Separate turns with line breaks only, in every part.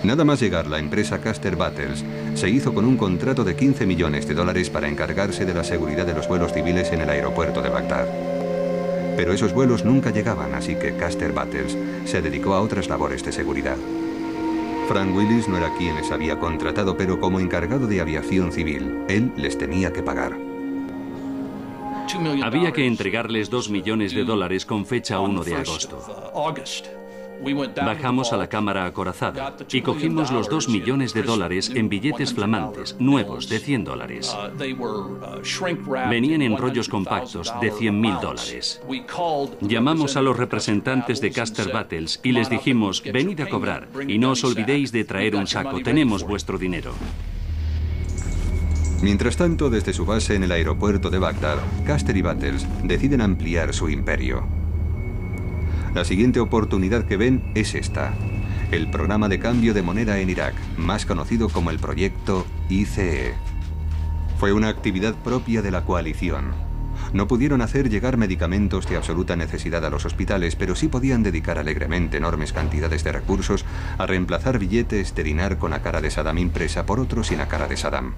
Nada más llegar, la empresa Custer Battles se hizo con un contrato de 15 millones de dólares para encargarse de la seguridad de los vuelos civiles en el aeropuerto de Bagdad. Pero esos vuelos nunca llegaban, así que Custer Battles se dedicó a otras labores de seguridad. Frank Willis no era quien les había contratado, pero como encargado de aviación civil, él les tenía que pagar.
Había que entregarles $2 millones con fecha 1 de agosto. Bajamos a la cámara acorazada y cogimos los $2 millones en billetes flamantes, nuevos, de $100. Venían en rollos compactos de $100.000. Llamamos a los representantes de Custer Battles y les dijimos, venid a cobrar y no os olvidéis de traer un saco, tenemos vuestro dinero.
Mientras tanto, desde su base en el aeropuerto de Bagdad, Custer y Battles deciden ampliar su imperio. La siguiente oportunidad que ven es esta: el programa de cambio de moneda en Irak, más conocido como el proyecto ICE. Fue una actividad propia de la coalición. No pudieron hacer llegar medicamentos de absoluta necesidad a los hospitales, pero sí podían dedicar alegremente enormes cantidades de recursos a reemplazar billetes de dinar con la cara de Saddam impresa por otros sin la cara de Saddam.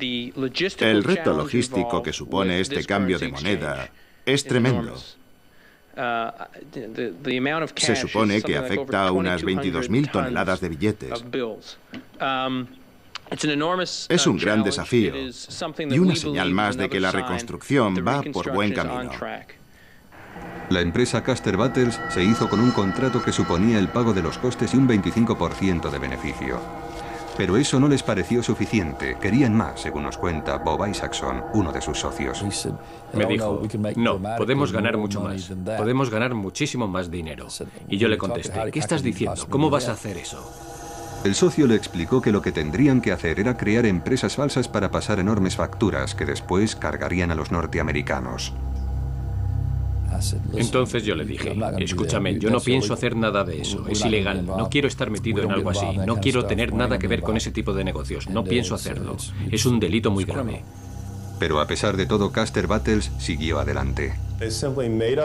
El reto logístico que supone este cambio de moneda es tremendo. Se supone que afecta a unas 22.000 toneladas de billetes. Es un gran desafío y una señal más de que la reconstrucción va por buen camino.
La empresa Custer Battles se hizo con un contrato que suponía el pago de los costes y un 25% de beneficio. Pero eso no les pareció suficiente. Querían más, según nos cuenta Bob Isaacson, uno de sus socios.
Me dijo, no, podemos ganar mucho más. Podemos ganar muchísimo más dinero. Y yo le contesté, ¿qué estás diciendo? ¿Cómo vas a hacer eso?
El socio le explicó que lo que tendrían que hacer era crear empresas falsas para pasar enormes facturas que después cargarían a los norteamericanos.
Entonces yo le dije, escúchame, yo no pienso hacer nada de eso, es ilegal, no quiero estar metido en algo así, no quiero tener nada que ver con ese tipo de negocios, no pienso hacerlo, es un delito muy grave.
Pero a pesar de todo, Custer Battles siguió adelante.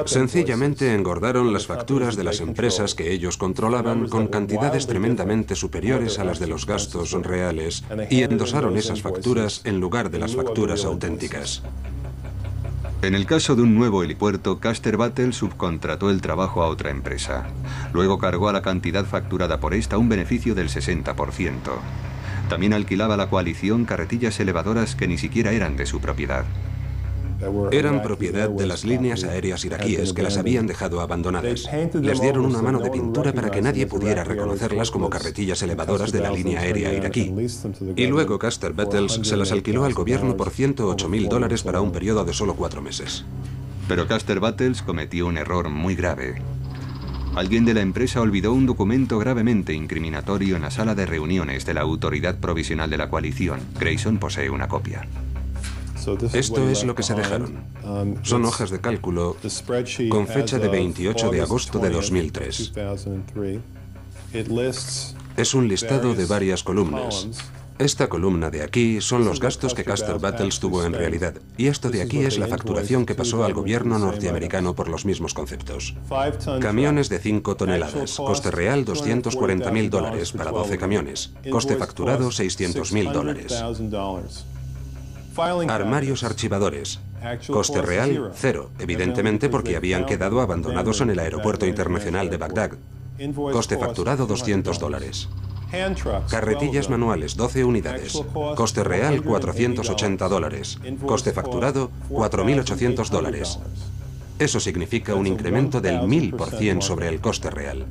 Sencillamente engordaron las facturas de las empresas que ellos controlaban con cantidades tremendamente superiores a las de los gastos reales y endosaron esas facturas en lugar de las facturas auténticas.
En el caso de un nuevo helipuerto, Custer Battles subcontrató el trabajo a otra empresa. Luego cargó a la cantidad facturada por esta un beneficio del 60%. También alquilaba a la coalición carretillas elevadoras que ni siquiera eran de su propiedad.
Eran propiedad de las líneas aéreas iraquíes que las habían dejado abandonadas. Les dieron una mano de pintura para que nadie pudiera reconocerlas como carretillas elevadoras de la línea aérea iraquí. Y luego Custer Battles se las alquiló al gobierno por $108.000 para un periodo de solo 4 meses.
Pero Custer Battles cometió un error muy grave. Alguien de la empresa olvidó un documento gravemente incriminatorio en la sala de reuniones de la Autoridad Provisional de la Coalición. Grayson posee una copia.
Esto es lo que se dejaron. Son hojas de cálculo con fecha de 28 de agosto de 2003. Es un listado de varias columnas. Esta columna de aquí son los gastos que Custer Battles tuvo en realidad, y esto de aquí es la facturación que pasó al gobierno norteamericano por los mismos conceptos. Camiones de 5 toneladas, coste real $240.000 para 12 camiones, coste facturado $600.000. Armarios archivadores. Coste real, 0, evidentemente porque habían quedado abandonados en el aeropuerto internacional de Bagdad. Coste facturado $200. Carretillas manuales, 12 unidades. Coste real, $480. Coste facturado, $4.800. Eso significa un incremento del 1000% sobre el coste real.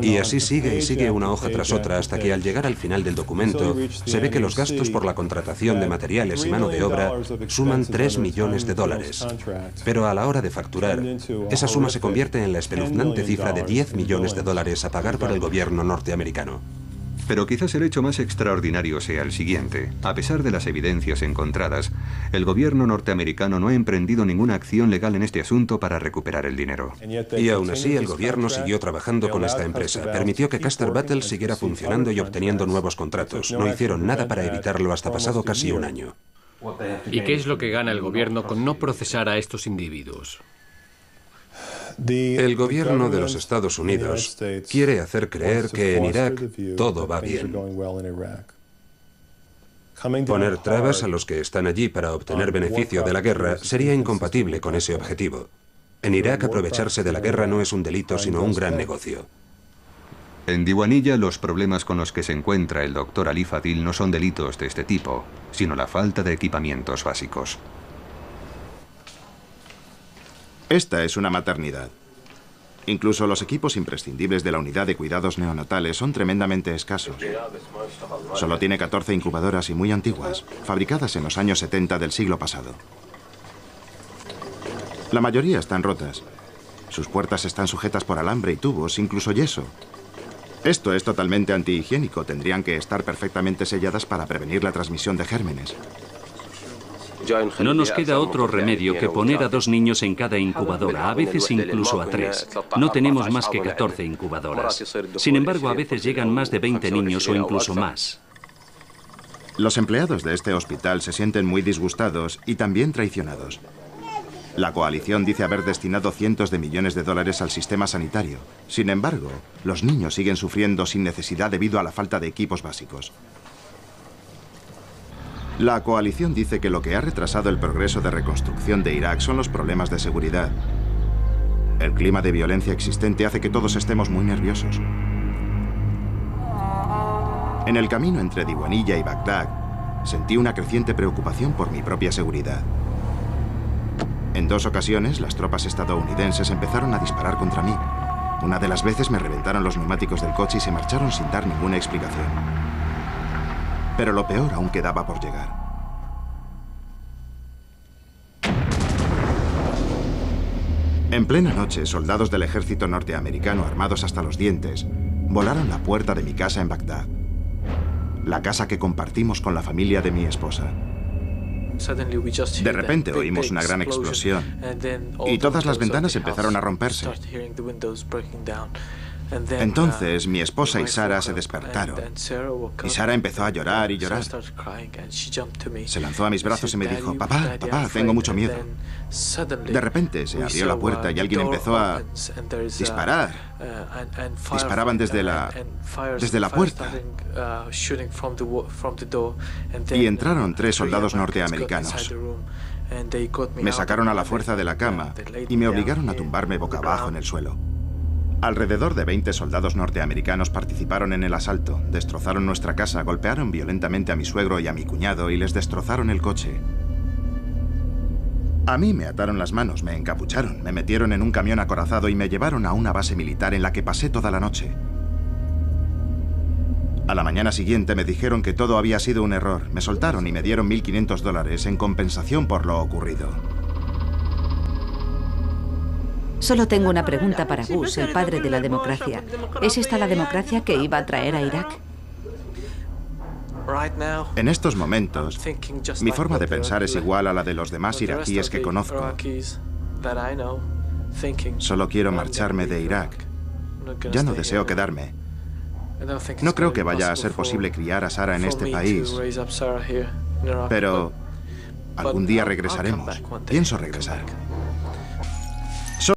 Y así sigue y sigue una hoja tras otra hasta que al llegar al final del documento se ve que los gastos por la contratación de materiales y mano de obra suman $3 millones. Pero a la hora de facturar, esa suma se convierte en la espeluznante cifra de $10 millones a pagar por el gobierno norteamericano.
Pero quizás el hecho más extraordinario sea el siguiente. A pesar de las evidencias encontradas, el gobierno norteamericano no ha emprendido ninguna acción legal en este asunto para recuperar el dinero.
Y aún así el gobierno siguió trabajando con esta empresa, permitió que Custer Battles siguiera funcionando y obteniendo nuevos contratos. No hicieron nada para evitarlo hasta pasado casi un año.
¿Y qué es lo que gana el gobierno con no procesar a estos individuos?
El gobierno de los Estados Unidos quiere hacer creer que en Irak todo va bien. Poner trabas a los que están allí para obtener beneficio de la guerra sería incompatible con ese objetivo. En Irak, aprovecharse de la guerra no es un delito, sino un gran negocio.
En Diwaniyah, los problemas con los que se encuentra el doctor Ali Fadil no son delitos de este tipo, sino la falta de equipamientos básicos.
Esta es una maternidad. Incluso los equipos imprescindibles de la unidad de cuidados neonatales son tremendamente escasos. Solo tiene 14 incubadoras y muy antiguas, fabricadas en los años 70 del siglo pasado. La mayoría están rotas. Sus puertas están sujetas por alambre y tubos, incluso yeso. Esto es totalmente antihigiénico. Tendrían que estar perfectamente selladas para prevenir la transmisión de gérmenes.
No nos queda otro remedio que poner a 2 niños en cada incubadora, a veces incluso a 3. No tenemos más que 14 incubadoras. Sin embargo, a veces llegan más de 20 niños o incluso más.
Los empleados de este hospital se sienten muy disgustados y también traicionados. La coalición dice haber destinado cientos de millones de dólares al sistema sanitario. Sin embargo, los niños siguen sufriendo sin necesidad debido a la falta de equipos básicos. La coalición dice que lo que ha retrasado el progreso de reconstrucción de Irak son los problemas de seguridad. El clima de violencia existente hace que todos estemos muy nerviosos. En el camino entre Diwaniyah y Bagdad, sentí una creciente preocupación por mi propia seguridad. En 2 ocasiones, las tropas estadounidenses empezaron a disparar contra mí. Una de las veces me reventaron los neumáticos del coche y se marcharon sin dar ninguna explicación. Pero lo peor aún quedaba por llegar. En plena noche, soldados del ejército norteamericano armados hasta los dientes volaron la puerta de mi casa en Bagdad, la casa que compartimos con la familia de mi esposa. De repente oímos una gran explosión y todas las ventanas empezaron a romperse. Entonces mi esposa y Sara se despertaron y Sara empezó a llorar y llorar. Se lanzó a mis brazos y me dijo: papá, papá, tengo mucho miedo. De repente se abrió la puerta y alguien empezó a disparar. Disparaban desde la puerta. Y entraron 3 soldados norteamericanos. Me sacaron a la fuerza de la cama y me obligaron a tumbarme boca abajo en el suelo. Alrededor de 20 soldados norteamericanos participaron en el asalto, destrozaron nuestra casa, golpearon violentamente a mi suegro y a mi cuñado y les destrozaron el coche. A mí me ataron las manos, me encapucharon, me metieron en un camión acorazado y me llevaron a una base militar en la que pasé toda la noche. A la mañana siguiente me dijeron que todo había sido un error, me soltaron y me dieron $1.500 en compensación por lo ocurrido.
Solo tengo una pregunta para Bush, el padre de la democracia. ¿Es esta la democracia que iba a traer a Irak?
En estos momentos, mi forma de pensar es igual a la de los demás iraquíes que conozco. Solo quiero marcharme de Irak. Ya no deseo quedarme. No creo que vaya a ser posible criar a Sara en este país, pero algún día regresaremos. Pienso regresar.